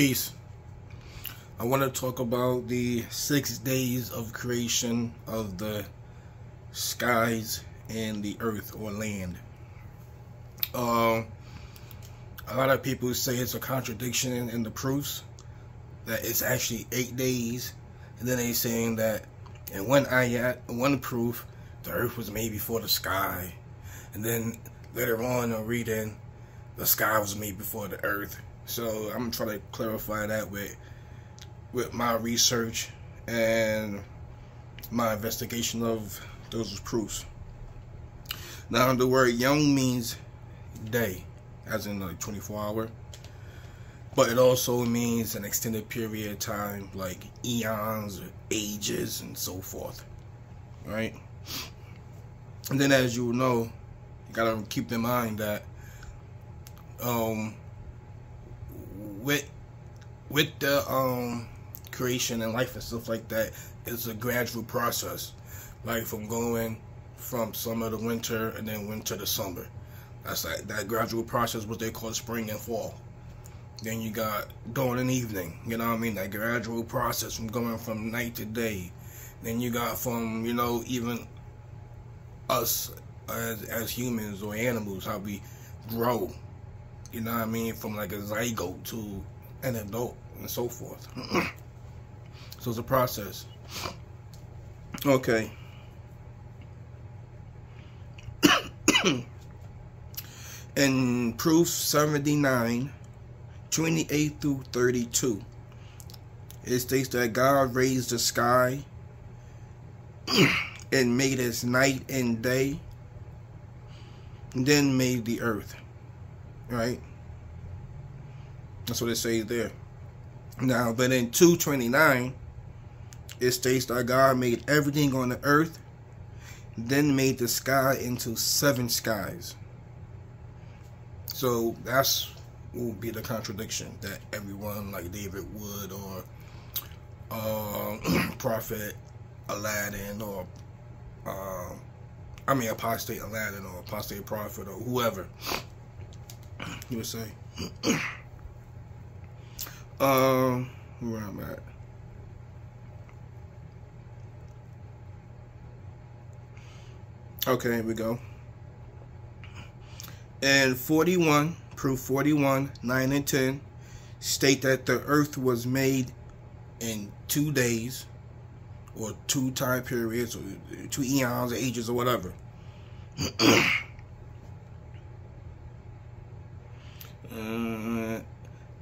Peace. I want to talk about the 6 days of creation of the skies and the earth or land. A lot of people say it's a contradiction in the proofs, that it's actually 8 days, and then they saying that in one ayat, one proof, the earth was made before the sky, and then later on I'm reading the sky was made before the earth. So I'm trying to clarify that with my research and my investigation of those proofs. Now the word yom means day, as in like 24 hour, but it also means an extended period of time, like eons or ages and so forth, right? And then, as you know, you gotta keep in mind that with the creation and life and stuff like that, it's a gradual process, like from going from summer to winter and then winter to summer. That's like that gradual process, what they call spring and fall. Then you got dawn and evening, you know what I mean? That gradual process from going from night to day. Then you got from, you know, even us as humans or animals, how we grow, you know what I mean, from like a zygote to an adult and so forth. So it's a process. Okay. In proof 79, 28 through 32, it states that God raised the sky and made its night and day, and then made the earth. Right? That's what it says there. Now, but in 2:29, it states that God made everything on the earth, then made the sky into 7 skies. So that's will be the contradiction that everyone like David Wood or Prophet Aladdin or Apostate Aladdin or Apostate Prophet or whoever you would say. Where I'm at. Okay, here we go. And 41, proof 41, 9 and 10, state that the earth was made in 2 days, or 2 time periods, or 2 eons, or ages, or whatever.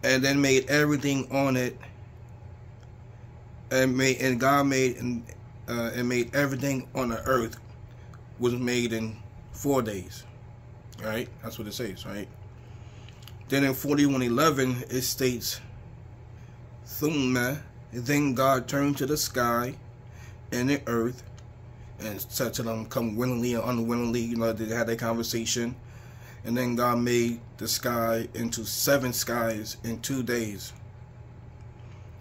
And then made everything on it, and God made and made everything on the earth was made in 4 days. Right? That's what it says, right? Then in 41:11 it states, Thumma, then God turned to the sky and the earth and said to them, come willingly or unwillingly, you know, they had that conversation. And then God made the sky into 7 skies in 2 days.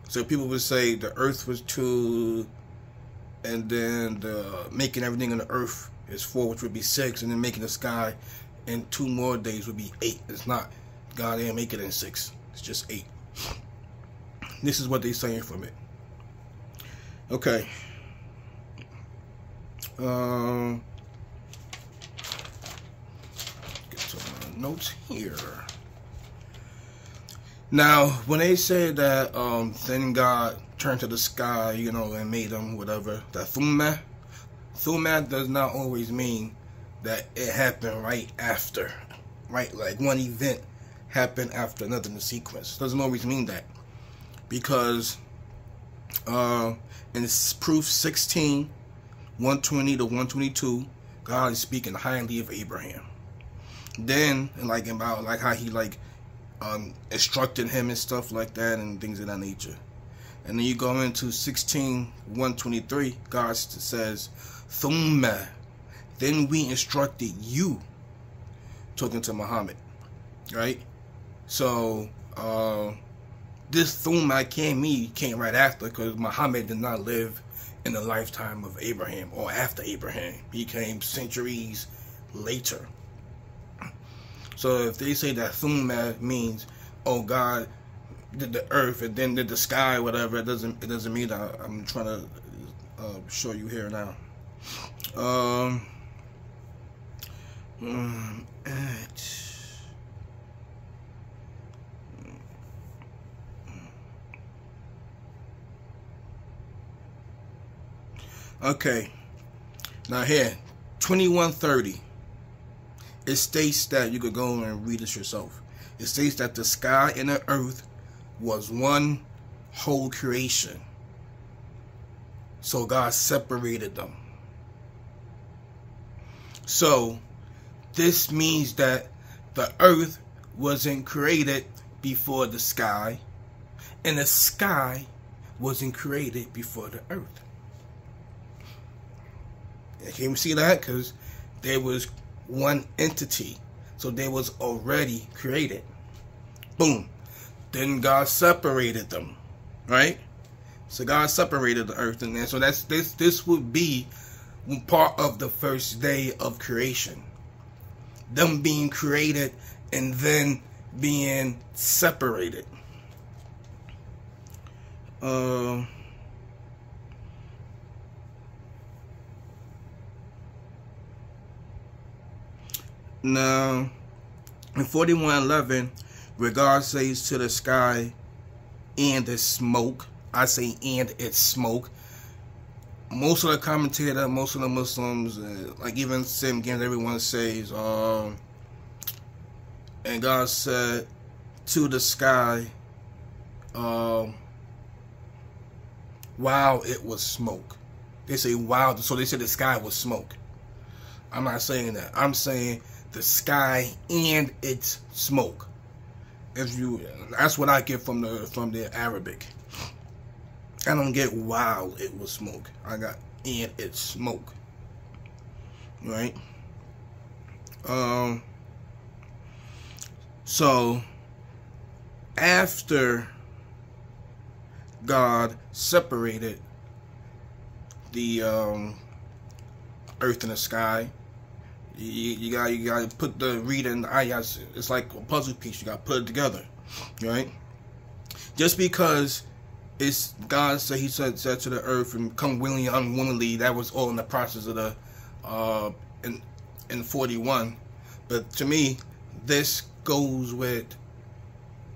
So people would say the earth was 2, and then the making everything on the earth is 4, which would be 6, and then making the sky in 2 more days would be 8. It's not. God didn't make it in 6. It's just 8. This is what they're saying from it. Okay. Get to my notes here. Now, when they say that then God turned to the sky, you know, and made them whatever, that Thumma does not always mean that it happened right after, right? Like one event happened after another in the sequence. Doesn't always mean that, because in proof 16, 120 to 122, God is speaking highly of Abraham. Then, like about like how he like instructed him and stuff like that and things of that nature. And then you go into 16, 123, God says, Thumma, then we instructed you, talking to Muhammad, right? So, this Thumma came right after, because Muhammad did not live in the lifetime of Abraham or after Abraham. He came centuries later. So if they say that Thumma means, oh, God did the earth and then did the sky, whatever. It doesn't mean that I'm trying to show you here now. Okay, now here, 2130. It states that, you could go and read this yourself. It states that the sky and the earth was one whole creation. So God separated them. So this means that the earth wasn't created before the sky, and the sky wasn't created before the earth. Can you see that? Because there was one entity, so they was already created. Boom. Then God separated them, right? So God separated the earth and then, so that's this would be part of the first day of creation. Them being created and then being separated. Now, in 41:11, where God says to the sky and its smoke, I say and its smoke. Most of the commentators, most of the Muslims, like even Sim Games, everyone says, and God said to the sky, while it was smoke. They say wow, so they said the sky was smoke. I'm not saying that. I'm saying the sky and its smoke. That's what I get from the Arabic. I don't get while it was smoke. I got and its smoke. Right? So after God separated the earth and the sky, you got to put the reader and the ayahs. It's like a puzzle piece. You got to put it together, right? Just because it's God said, He said to the earth and come willingly, unwillingly. That was all in the process of the in 41. But to me, this goes with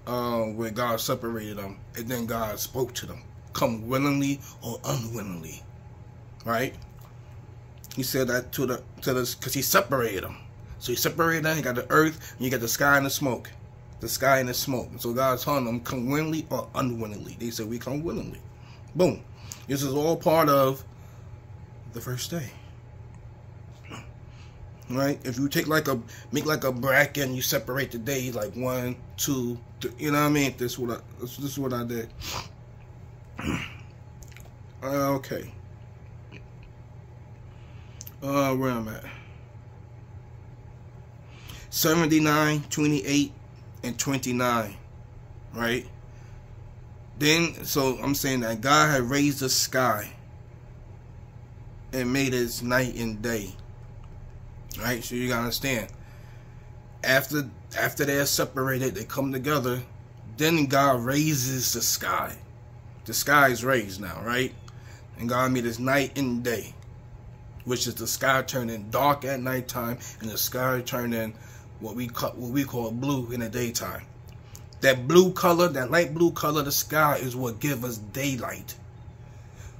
where God separated them, and then God spoke to them, come willingly or unwillingly, right? He said that to the because He separated them. So He separated them. You got the earth, and you got the sky and the smoke. The sky and the smoke. So God's telling them, come willingly or unwillingly. They said, we come willingly. Boom. This is all part of the first day. Right? If you take make like a bracket and you separate the days like 1, 2, 3, you know what I mean? This is what I did. Okay. Where I'm at. 79, 28, and 29. Right? Then, so I'm saying that God had raised the sky and made it night and day. Right? So you gotta understand. After they're separated, they come together. Then God raises the sky. The sky is raised now, right? And God made it night and day, which is the sky turning dark at nighttime and the sky turning what we call blue in the daytime. That blue color, that light blue color of the sky is what gives us daylight.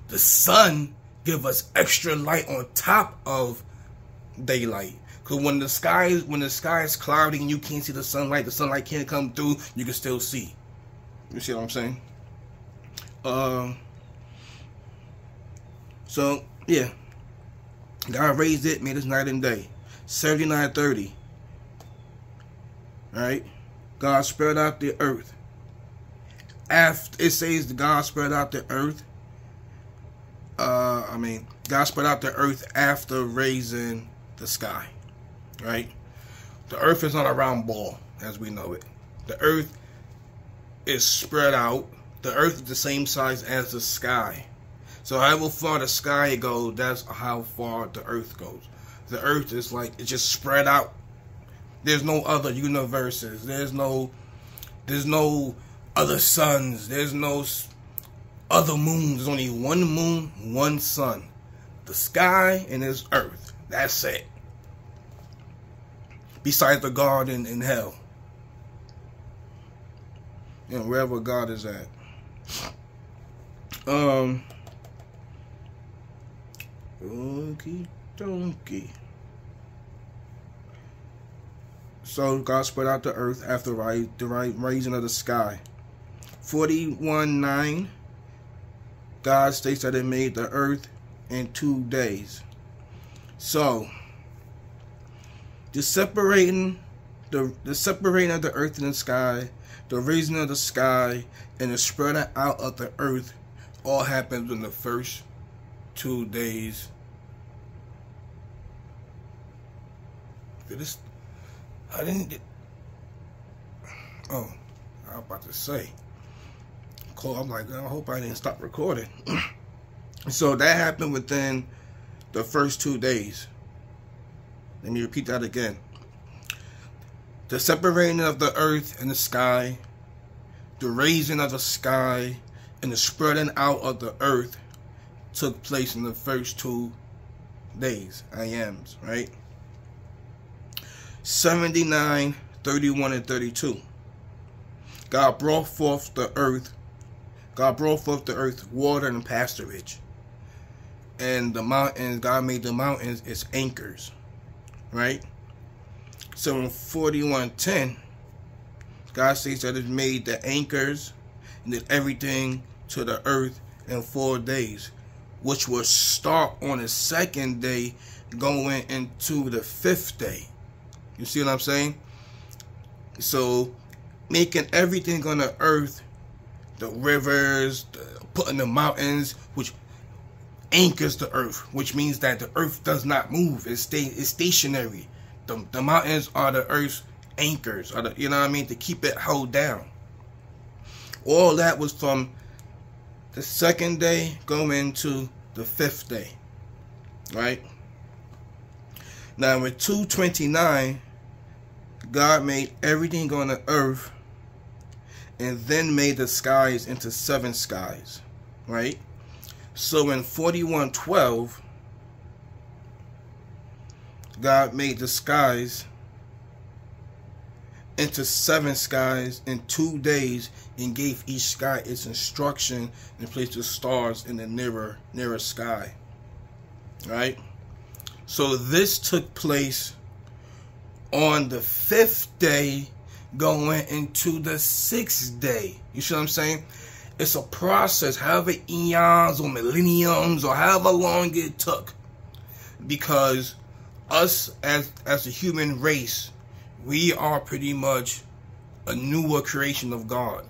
The sun gives us extra light on top of daylight. Because when the sky is cloudy and you can't see the sunlight can't come through, you can still see. You see what I'm saying? So yeah, God raised it, made it night and day. 79:30. Right? God spread out the earth. After it says God spread out the earth. God spread out the earth after raising the sky. Right? The earth is not a round ball as we know it. The earth is spread out. The earth is the same size as the sky. So however far the sky goes, that's how far the earth goes. The earth is like, it's just spread out. There's no other universes. There's no other suns. There's no other moons. There's only one moon, one sun. The sky and this earth. That's it. Besides the garden in hell. You know, wherever God is at. Okie dokie. So God spread out the earth after the raising of the sky. 41:9. God states that it made the earth in 2 days. So the separating of the earth and the sky, the raising of the sky, and the spreading out of the earth all happens in the first 2 days. I was about to say. I'm like, I hope I didn't stop recording. So that happened within the first 2 days. Let me repeat that again. The separating of the earth and the sky, the raising of the sky, and the spreading out of the earth took place in the first 2 days. IAMs, right? 79, 31, and 32. God brought forth the earth, water and pasturage. And the mountains, God made the mountains its anchors. Right? So in 41:10, God says that it made the anchors and did everything to the earth in 4 days, which will start on the second day going into the 5th day. You see what I'm saying? So making everything on the earth, the rivers, putting the mountains, which anchors the earth, which means that the earth does not move. It's stationary. The mountains are the earth's anchors, you know what I mean, to keep it held down. All that was from the second day going into the 5th day, right? Now with 2:29, God made everything on the earth and then made the skies into 7 skies, right? So in 41:12, God made the skies into 7 skies in 2 days and gave each sky its instruction and placed the stars in the nearer sky. Right? So this took place on the 5th day going into the 6th day. You see what I'm saying? It's a process, however eons or millenniums or however long it took. Because us as a human race, we are pretty much a newer creation of God.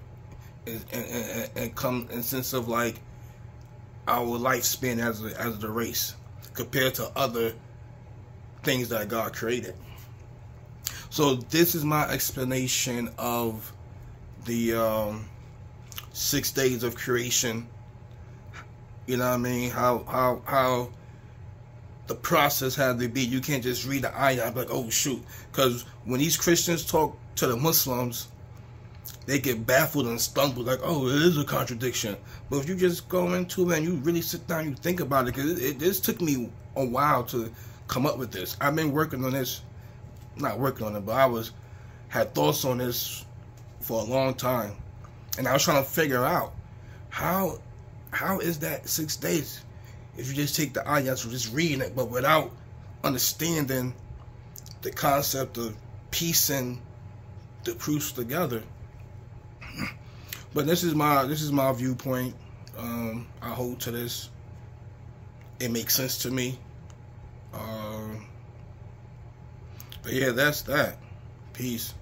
And come in sense of like our lifespan as the race compared to other things that God created. So this is my explanation of the 6 days of creation. You know what I mean? How the process had to be. You can't just read the ayah and be like, oh shoot. Because when these Christians talk to the Muslims, they get baffled and stumbled like, oh, it is a contradiction. But if you just go into it and you really sit down and you think about it, because this took me a while to come up with this. I've been working on this, not working on it, but I had thoughts on this for a long time. And I was trying to figure out how is that 6 days if you just take the ayahs or just reading it, but without understanding the concept of piecing the proofs together. But this is my viewpoint. I hold to this. It makes sense to me. But yeah, that's that. Peace.